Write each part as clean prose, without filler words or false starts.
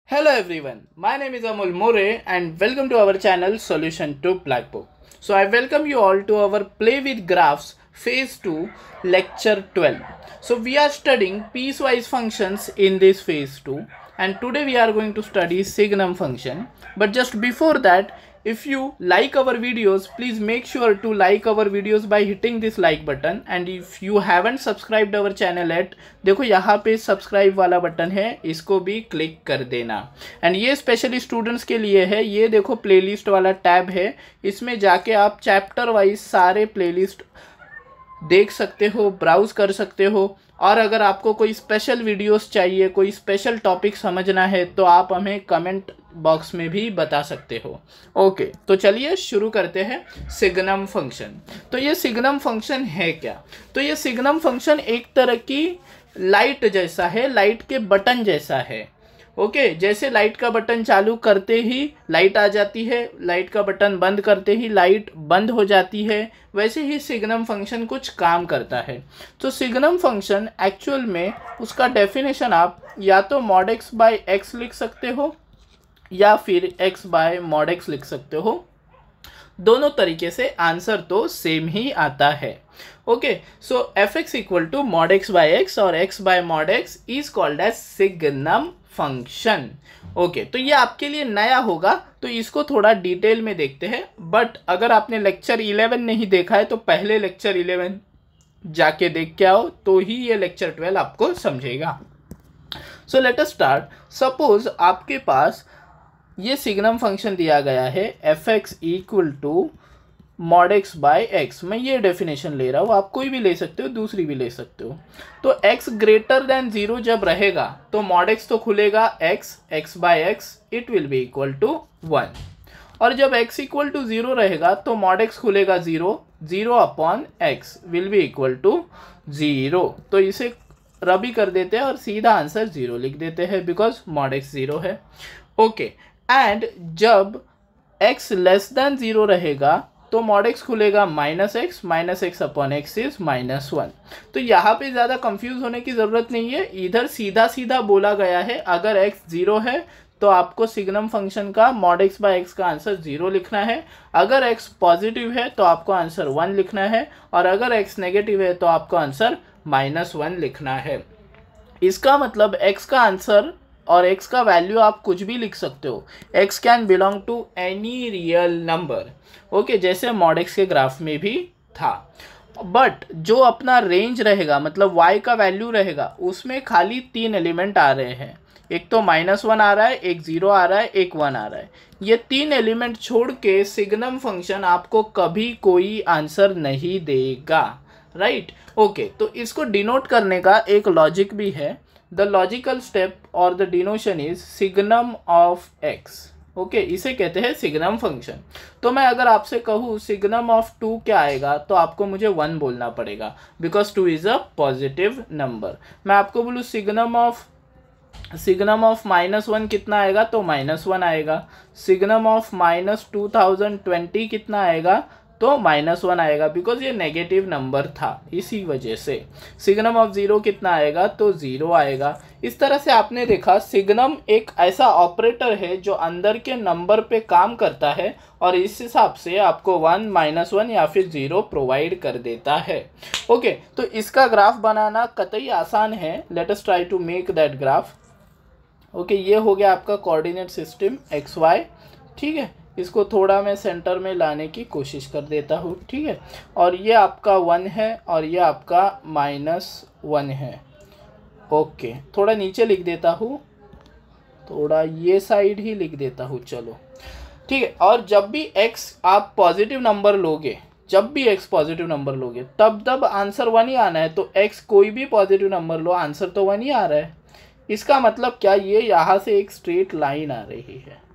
Hello everyone, my name is Amol More and welcome to our channel Solution to Blackbook. So I welcome you all to our Play with Graphs Phase 2 Lecture 12. So we are studying piecewise functions in this Phase 2 and today we are going to study Signum function. But just before that, if you like our videos, please make sure to like our videos by hitting this like button. And if you haven't subscribed our channel yet, देखो यहाँ पे subscribe वाला button है, इसको भी click कर देना. And ये स्पेशली स्टूडेंट्स के लिए है. ये देखो प्लेलिस्ट वाला टैब है, इसमें जाके आप चैप्टर वाइज सारे प्लेलिस्ट देख सकते हो, ब्राउज कर सकते हो. और अगर आपको कोई स्पेशल वीडियोस चाहिए, कोई स्पेशल टॉपिक समझना है, तो आप हमें कमेंट बॉक्स में भी बता सकते हो. ओके, तो चलिए शुरू करते हैं. Signum function. तो ये सिग्नम फंक्शन है क्या? तो ये सिग्नम फंक्शन एक तरह की लाइट जैसा है, लाइट के बटन जैसा है. ओके, जैसे लाइट का बटन चालू करते ही लाइट आ जाती है, लाइट का बटन बंद करते ही लाइट बंद हो जाती है, वैसे ही सिग्नम फंक्शन कुछ काम करता है. तो सिग्नम फंक्शन एक्चुअल में उसका डेफिनेशन आप या तो मॉड एक्स बाय एक्स लिख सकते हो या फिर एक्स बाय मॉड एक्स लिख सकते हो. दोनों तरीके से आंसर तो सेम ही आता है. Okay, so f x equal to mod x by x और x by mod x is called as signum function. Okay, तो ये आपके लिए नया होगा, तो इसको थोड़ा डिटेल में देखते हैं. बट अगर आपने लेक्चर 11 नहीं देखा है तो पहले लेक्चर 11 जाके देख के आओ, तो ही ये लेक्चर 12 आपको समझेगा. So let us start. Suppose आपके पास ये सिग्नम फंक्शन दिया गया है f x equal to mod x by x. मैं ये डेफिनेशन ले रहा हूँ, आप कोई भी ले सकते हो, दूसरी भी ले सकते हो. तो x ग्रेटर देन 0 जब रहेगा तो मॉड एक्स तो खुलेगा x by x, it will be equal to 1. और जब x इक्वल टू 0 रहेगा तो मॉड एक्स खुलेगा 0 upon x will be equal to 0. तो इसे रबी कर देते हैं और सीधा आंसर 0 लिख देते हैं, बिकॉज मॉड एक्स 0 है. ओके, एंड जब x लेस देन 0 रहेगा तो मॉड एक्स खुलेगा minus x upon x is -1. तो यहाँ पे ज़्यादा कंफ्यूज होने की ज़रूरत नहीं है, इधर सीधा सीधा बोला गया है. अगर x 0 है तो आपको सिग्नम फंक्शन का मॉड एक्स बाय एक्स का आंसर 0 लिखना है. अगर x पॉजिटिव है तो आपको आंसर 1 लिखना है, और अगर x नेगेटिव है तो आपको आंसर -1 लिखना है. इसका मतलब x का आंसर और x का वैल्यू आप कुछ भी लिख सकते हो. x can belong to any real number. Okay, जैसे मॉड एक्स के ग्राफ में भी था. बट जो अपना रेंज रहेगा, मतलब y का वैल्यू रहेगा, उसमें खाली 3 एलिमेंट आ रहे हैं. एक तो -1 आ रहा है, एक 0 आ रहा है, एक 1 आ रहा है. ये 3 एलिमेंट छोड़ के सिग्नम फंक्शन आपको कभी कोई आंसर नहीं देगा. राइट? ओके, तो इसको डिनोट करने का एक लॉजिक भी है. The logical step or the denotation is signum of x. Okay, इसे कहते हैं सिग्नम फंक्शन. तो मैं अगर आपसे कहूँ सिग्नम ऑफ 2 क्या आएगा, तो आपको मुझे 1 बोलना पड़ेगा, because 2 is a positive number. मैं आपको बोलूँ सिग्नम ऑफ -1 कितना आएगा, तो -1 आएगा. सिग्नम ऑफ -2020 कितना आएगा, तो -1 आएगा, बिकॉज ये नेगेटिव नंबर था, इसी वजह से. सिग्नम ऑफ 0 कितना आएगा, तो 0 आएगा. इस तरह से आपने देखा सिग्नम एक ऐसा ऑपरेटर है जो अंदर के नंबर पे काम करता है, और इस हिसाब से आपको 1, -1 या फिर 0 प्रोवाइड कर देता है. ओके, तो इसका ग्राफ बनाना कतई आसान है. Let us try to make that graph. Okay, ये हो गया आपका कोऑर्डिनेट सिस्टम XY. ठीक है, इसको थोड़ा मैं सेंटर में लाने की कोशिश कर देता हूँ. ठीक है, और ये आपका 1 है और ये आपका -1 है. ओके, थोड़ा नीचे लिख देता हूँ, थोड़ा ये साइड ही लिख देता हूँ. चलो ठीक है. और जब भी x आप पॉजिटिव नंबर लोगे, तब आंसर 1 ही आना है. तो x कोई भी पॉजिटिव नंबर लो, आंसर तो 1 ही आ रहा है. इसका मतलब क्या, ये यहाँ से एक स्ट्रेट लाइन आ रही है.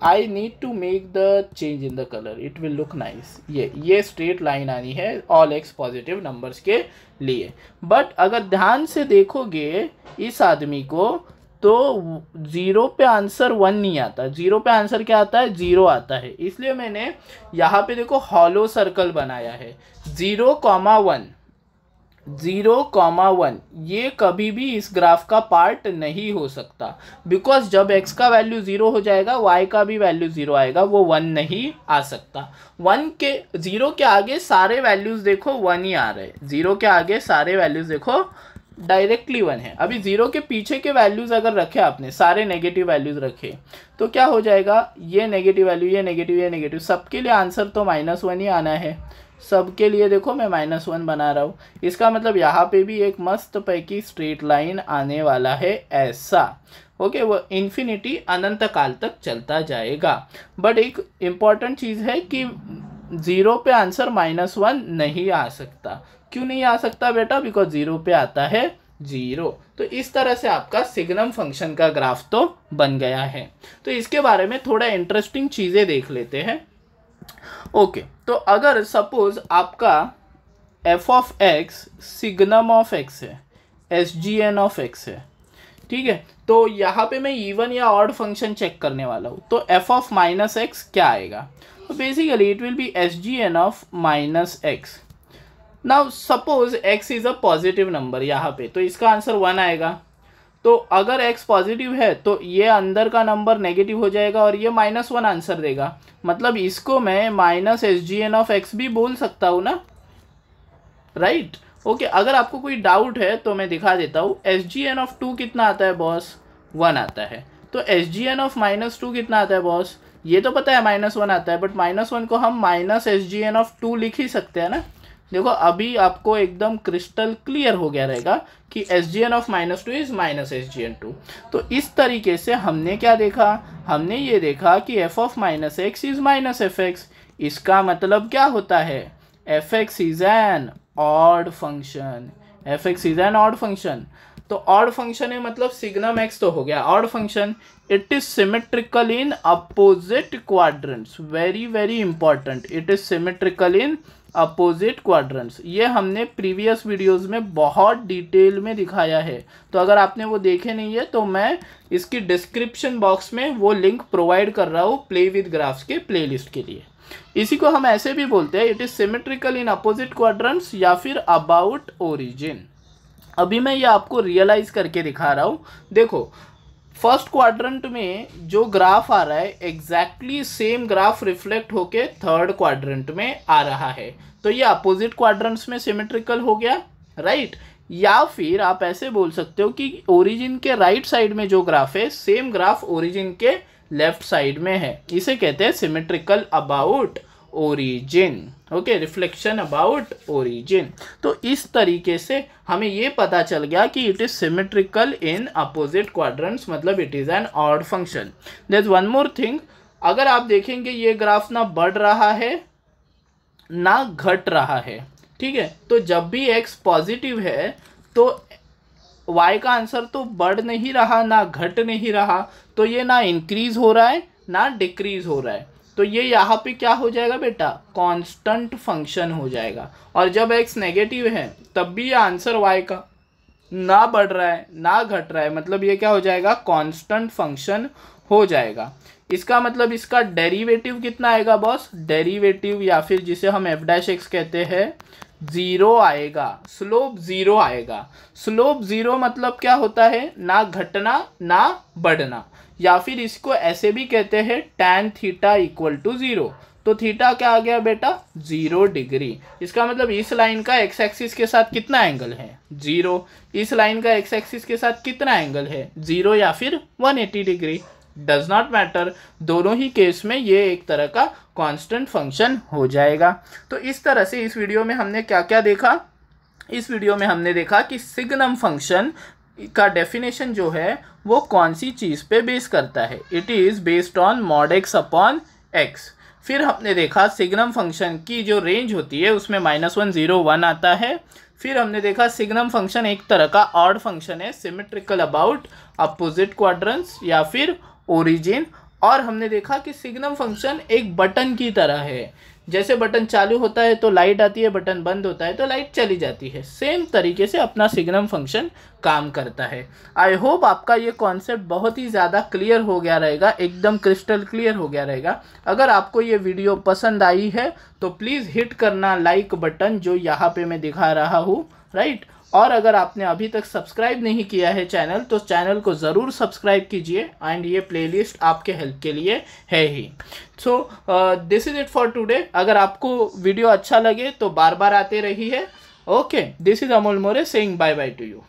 I need to make the change in the colour, it will look nice. ये स्ट्रेट लाइन आनी है ऑल एक्स पॉजिटिव नंबर्स के लिए. बट अगर ध्यान से देखोगे इस आदमी को, तो 0 पे आंसर 1 नहीं आता. 0 पे आंसर क्या आता है, 0 आता है. इसलिए मैंने यहाँ पे देखो हॉलो सर्कल बनाया है, 0, 1. 0,1 ये कभी भी इस ग्राफ का पार्ट नहीं हो सकता, बिकॉज जब x का वैल्यू 0 हो जाएगा y का भी वैल्यू 0 आएगा, वो 1 नहीं आ सकता। 0 के आगे सारे वैल्यूज देखो 1 ही आ रहे हैं, 0 के आगे सारे वैल्यूज देखो डायरेक्टली 1 है। अभी 0 के पीछे के वैल्यूज अगर रखे आपने, सारे नेगेटिव वैल्यूज रखे, तो क्या हो जाएगा, ये नेगेटिव वैल्यू, ये नेगेटिव, ये नेगेटिव, सबके लिए आंसर तो -1 ही आना है। सबके लिए देखो मैं -1 बना रहा हूँ, इसका मतलब यहाँ पे भी एक मस्त पैकी स्ट्रेट लाइन आने वाला है ऐसा। ओके, वो इन्फिनिटी अनंत काल तक चलता जाएगा। बट एक इम्पॉर्टेंट चीज़ है कि 0 पे आंसर -1 नहीं आ सकता। क्यों नहीं आ सकता बेटा? बिकॉज 0 पे आता है 0। तो इस तरह से आपका सिग्नम फंक्शन का ग्राफ तो बन गया है। तो इसके बारे में थोड़ा इंटरेस्टिंग चीज़ें देख लेते हैं। ओके, तो अगर सपोज आपका f of x signum of x है, SGN ऑफ x है, ठीक है, तो यहाँ पे मैं इवन या ऑड फंक्शन चेक करने वाला हूँ। तो f ऑफ -x क्या आएगा? तो basically it will B SGN of -x। Now suppose x is a positive number यहाँ पे, तो इसका आंसर 1 आएगा। तो अगर x पॉजिटिव है तो ये अंदर का नंबर नेगेटिव हो जाएगा और ये -1 आंसर देगा। मतलब इसको मैं -SGN ऑफ x भी बोल सकता हूँ ना, राइट? ओके, अगर आपको कोई डाउट है तो मैं दिखा देता हूँ। SGN ऑफ 2 कितना आता है बॉस? 1 आता है। तो SGN ऑफ -2 कितना आता है बॉस? ये तो पता है -1 आता है, बट -1 को हम -SGN ऑफ 2 लिख ही सकते हैं ना। देखो अभी आपको एकदम क्रिस्टल क्लियर हो गया रहेगा कि SGN ऑफ -2 इज -SGN2। तो इस तरीके से हमने क्या देखा? हमने ये देखा कि f of -x is -fx। इसका मतलब क्या होता है? fx is an odd function. fx is an odd function. तो ऑड फंक्शन है मतलब सिग्नम x तो हो गया odd function. It is symmetrical in opposite quadrants. Very very important, it is symmetrical in opposite quadrants. ये हमने previous videos में बहुत डिटेल में दिखाया है, तो अगर आपने वो देखे नहीं है तो मैं इसकी डिस्क्रिप्शन बॉक्स में वो लिंक प्रोवाइड कर रहा हूँ प्ले विद ग्राफ्स के प्लेलिस्ट के लिए। इसी को हम ऐसे भी बोलते हैं, it is symmetrical in opposite quadrants या फिर अबाउट ओरिजिन। अभी मैं ये आपको रियलाइज करके दिखा रहा हूँ। देखो फर्स्ट क्वाड्रेंट में जो ग्राफ आ रहा है एग्जैक्टली सेम ग्राफ रिफ्लेक्ट होके थर्ड क्वाड्रेंट में आ रहा है, तो ये अपोजिट क्वाड्रेंट्स में सिमेट्रिकल हो गया, राइट? या फिर आप ऐसे बोल सकते हो कि ओरिजिन के राइट साइड में जो ग्राफ है सेम ग्राफ ओरिजिन के लेफ्ट साइड में है, इसे कहते हैं symmetrical about origin. Okay, reflection about origin. तो इस तरीके से हमें ये पता चल गया कि it is symmetrical in opposite quadrants, मतलब it is an odd function. There is one more thing, अगर आप देखेंगे ये ग्राफ ना बढ़ रहा है ना घट रहा है, ठीक है, तो जब भी x पॉजिटिव है तो y का आंसर तो बढ़ नहीं रहा ना घट नहीं रहा, तो ये ना इंक्रीज हो रहा है ना डिक्रीज हो रहा है। तो ये यहाँ पे क्या हो जाएगा बेटा? कांस्टेंट फंक्शन हो जाएगा। और जब x नेगेटिव है तब भी ये आंसर y का ना बढ़ रहा है ना घट रहा है, मतलब ये क्या हो जाएगा? कांस्टेंट फंक्शन हो जाएगा। इसका मतलब इसका डेरिवेटिव कितना आएगा बॉस? डेरिवेटिव या फिर जिसे हम f' कहते हैं 0 आएगा, स्लोप 0 आएगा। स्लोप 0 मतलब क्या होता है? ना घटना ना बढ़ना, या फिर इसको ऐसे भी कहते हैं tan थीटा इक्वल टू 0। तो थीटा क्या आ गया बेटा? 0 डिग्री। इसका मतलब इस लाइन का x एक्सिस के साथ कितना एंगल है? 0। इस लाइन का x एक्सिस के साथ कितना एंगल है? 0 या फिर 180 डिग्री, डज नॉट मैटर। दोनों ही केस में ये एक तरह का कांस्टेंट फंक्शन हो जाएगा। तो इस तरह से इस वीडियो में हमने क्या क्या देखा? इस वीडियो में हमने देखा कि सिग्नम फंक्शन का डेफिनेशन जो है वो कौन सी चीज़ पे बेस करता है। It is based on mod x upon x। फिर हमने देखा सिग्नम फंक्शन की जो रेंज होती है उसमें -1 0 1 आता है। फिर हमने देखा सिग्नम फंक्शन एक तरह का ऑड फंक्शन है, सिमेट्रिकल अबाउट अपोजिट क्वाड्रेंट्स या फिर ओरिजिन। और हमने देखा कि सिग्नम फंक्शन एक बटन की तरह है, जैसे बटन चालू होता है तो लाइट आती है, बटन बंद होता है तो लाइट चली जाती है, सेम तरीके से अपना सिग्नम फंक्शन काम करता है। आई होप आपका ये कॉन्सेप्ट बहुत ही ज़्यादा क्लियर हो गया रहेगा, एकदम क्रिस्टल क्लियर हो गया रहेगा। अगर आपको ये वीडियो पसंद आई है तो प्लीज़ हिट करना लाइक बटन जो यहाँ पे मैं दिखा रहा हूँ, राइट। और अगर आपने अभी तक सब्सक्राइब नहीं किया है चैनल, तो चैनल को ज़रूर सब्सक्राइब कीजिए एंड ये प्लेलिस्ट आपके हेल्प के लिए है ही। So this is it for today. अगर आपको वीडियो अच्छा लगे तो बार बार आते रहिए। Okay, this is Amol More saying bye bye to you.